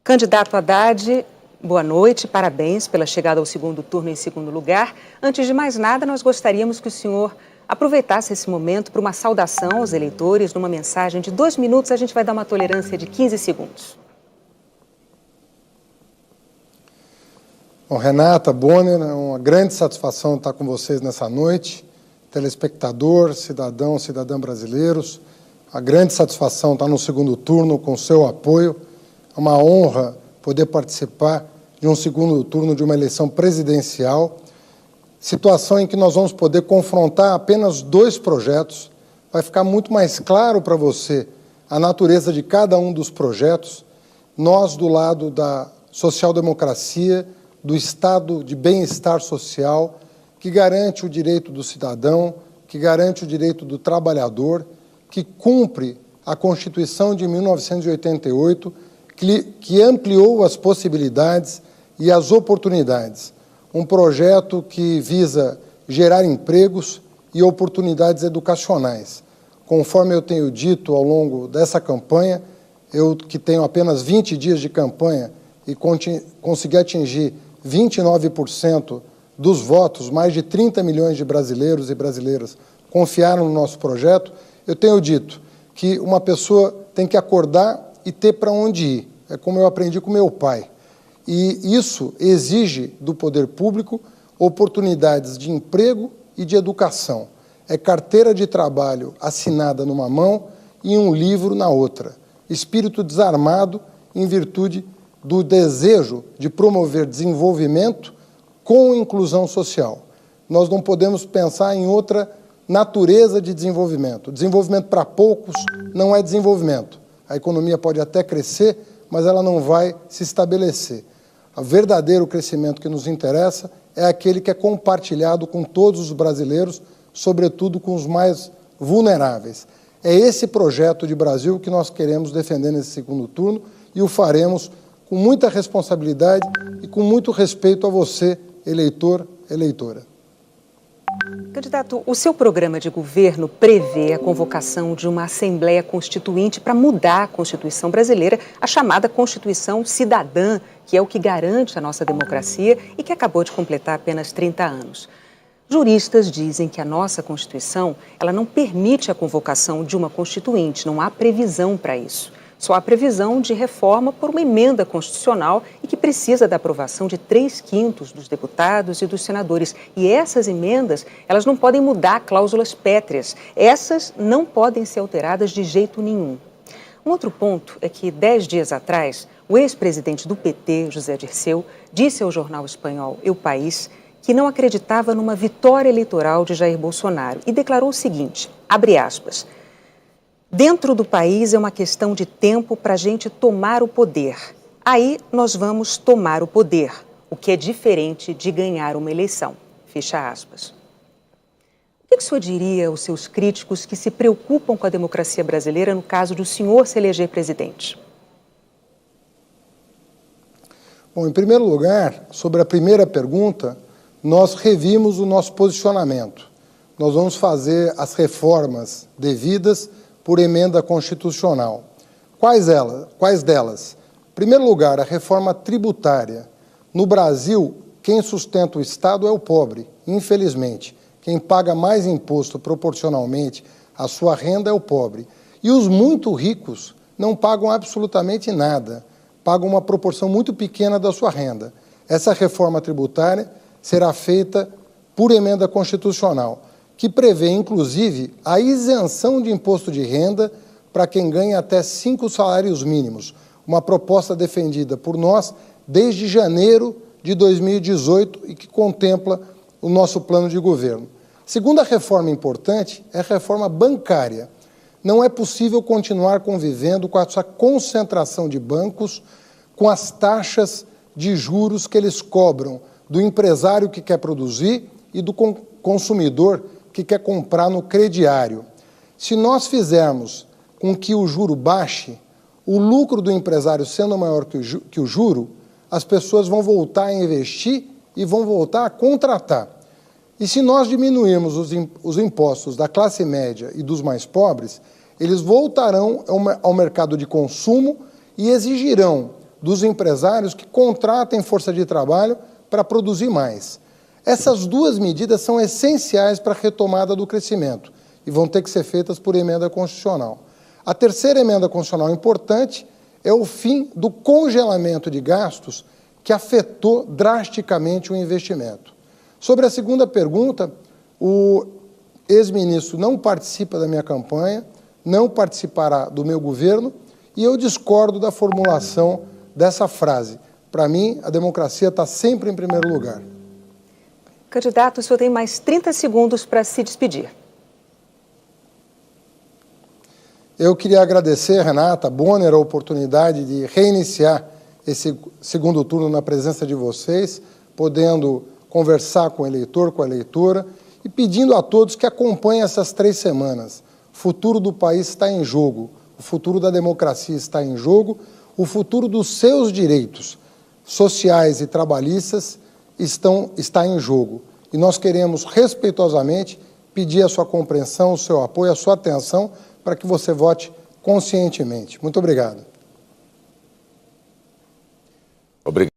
Candidato Haddad, boa noite, parabéns pela chegada ao segundo turno em segundo lugar. Antes de mais nada, nós gostaríamos que o senhor aproveitasse esse momento para uma saudação aos eleitores, numa mensagem de 2 minutos, a gente vai dar uma tolerância de 15 segundos. Bom, Renata, Bonner, é uma grande satisfação estar com vocês nessa noite. Telespectador, cidadão, cidadã brasileiros, a grande satisfação estar no segundo turno com o seu apoio. É uma honra poder participar de um segundo turno de uma eleição presidencial, situação em que nós vamos poder confrontar apenas 2 projetos. Vai ficar muito mais claro para você a natureza de cada um dos projetos. Nós, do lado da social-democracia, do Estado de bem-estar social, que garante o direito do cidadão, que garante o direito do trabalhador, que cumpre a Constituição de 1988, que ampliou as possibilidades e as oportunidades. Um projeto que visa gerar empregos e oportunidades educacionais. Conforme eu tenho dito ao longo dessa campanha, eu que tenho apenas 20 dias de campanha e consegui atingir 29% dos votos, mais de 30 milhões de brasileiros e brasileiras confiaram no nosso projeto, eu tenho dito que uma pessoa tem que acordar e ter para onde ir. É como eu aprendi com meu pai. E isso exige do poder público oportunidades de emprego e de educação. É carteira de trabalho assinada numa mão e um livro na outra. Espírito desarmado em virtude do desejo de promover desenvolvimento com inclusão social. Nós não podemos pensar em outra natureza de desenvolvimento. Desenvolvimento para poucos não é desenvolvimento. A economia pode até crescer, mas ela não vai se estabelecer. O verdadeiro crescimento que nos interessa é aquele que é compartilhado com todos os brasileiros, sobretudo com os mais vulneráveis. É esse projeto de Brasil que nós queremos defender nesse segundo turno e o faremos com muita responsabilidade e com muito respeito a você, eleitor, eleitora. Candidato, o seu programa de governo prevê a convocação de uma Assembleia Constituinte para mudar a Constituição brasileira, a chamada Constituição Cidadã, que é o que garante a nossa democracia e que acabou de completar apenas 30 anos. Juristas dizem que a nossa Constituição ela não permite a convocação de uma Constituinte, não há previsão para isso. Só há previsão de reforma por uma emenda constitucional e que precisa da aprovação de 3/5 dos deputados e dos senadores. E essas emendas, elas não podem mudar cláusulas pétreas. Essas não podem ser alteradas de jeito nenhum. Um outro ponto é que, 10 dias atrás, o ex-presidente do PT, José Dirceu, disse ao jornal espanhol El País que não acreditava numa vitória eleitoral de Jair Bolsonaro e declarou o seguinte, abre aspas, dentro do país é uma questão de tempo para a gente tomar o poder. Aí nós vamos tomar o poder, o que é diferente de ganhar uma eleição. Fecha aspas. O que o senhor diria aos seus críticos que se preocupam com a democracia brasileira no caso de o senhor se eleger presidente? Bom, em primeiro lugar, sobre a primeira pergunta, nós revimos o nosso posicionamento. Nós vamos fazer as reformas devidas por emenda constitucional. Quais delas? Em primeiro lugar, a reforma tributária. No Brasil, quem sustenta o Estado é o pobre, infelizmente. Quem paga mais imposto proporcionalmente à sua renda é o pobre. E os muito ricos não pagam absolutamente nada, pagam uma proporção muito pequena da sua renda. Essa reforma tributária será feita por emenda constitucional, que prevê, inclusive, a isenção de imposto de renda para quem ganha até 5 salários mínimos, uma proposta defendida por nós desde janeiro de 2018 e que contempla o nosso plano de governo. Segunda reforma importante é a reforma bancária. Não é possível continuar convivendo com essa concentração de bancos, com as taxas de juros que eles cobram do empresário que quer produzir e do consumidor que quer comprar no crediário. Se nós fizermos com que o juro baixe, o lucro do empresário sendo maior que o juro, as pessoas vão voltar a investir e vão voltar a contratar. E se nós diminuirmos os impostos da classe média e dos mais pobres, eles voltarão ao mercado de consumo e exigirão dos empresários que contratem força de trabalho para produzir mais. Essas duas medidas são essenciais para a retomada do crescimento e vão ter que ser feitas por emenda constitucional. A terceira emenda constitucional importante é o fim do congelamento de gastos que afetou drasticamente o investimento. Sobre a segunda pergunta, o ex-ministro não participa da minha campanha, não participará do meu governo e eu discordo da formulação dessa frase. Para mim, a democracia está sempre em primeiro lugar. Candidato, o senhor tem mais 30 segundos para se despedir. Eu queria agradecer, Renata Bonner, a oportunidade de reiniciar esse segundo turno na presença de vocês, podendo conversar com o eleitor, com a eleitora, e pedindo a todos que acompanhem essas 3 semanas. O futuro do país está em jogo, o futuro da democracia está em jogo, o futuro dos seus direitos sociais e trabalhistas está em jogo. E nós queremos, respeitosamente, pedir a sua compreensão, o seu apoio, a sua atenção, para que você vote conscientemente. Muito obrigado. Obrigado.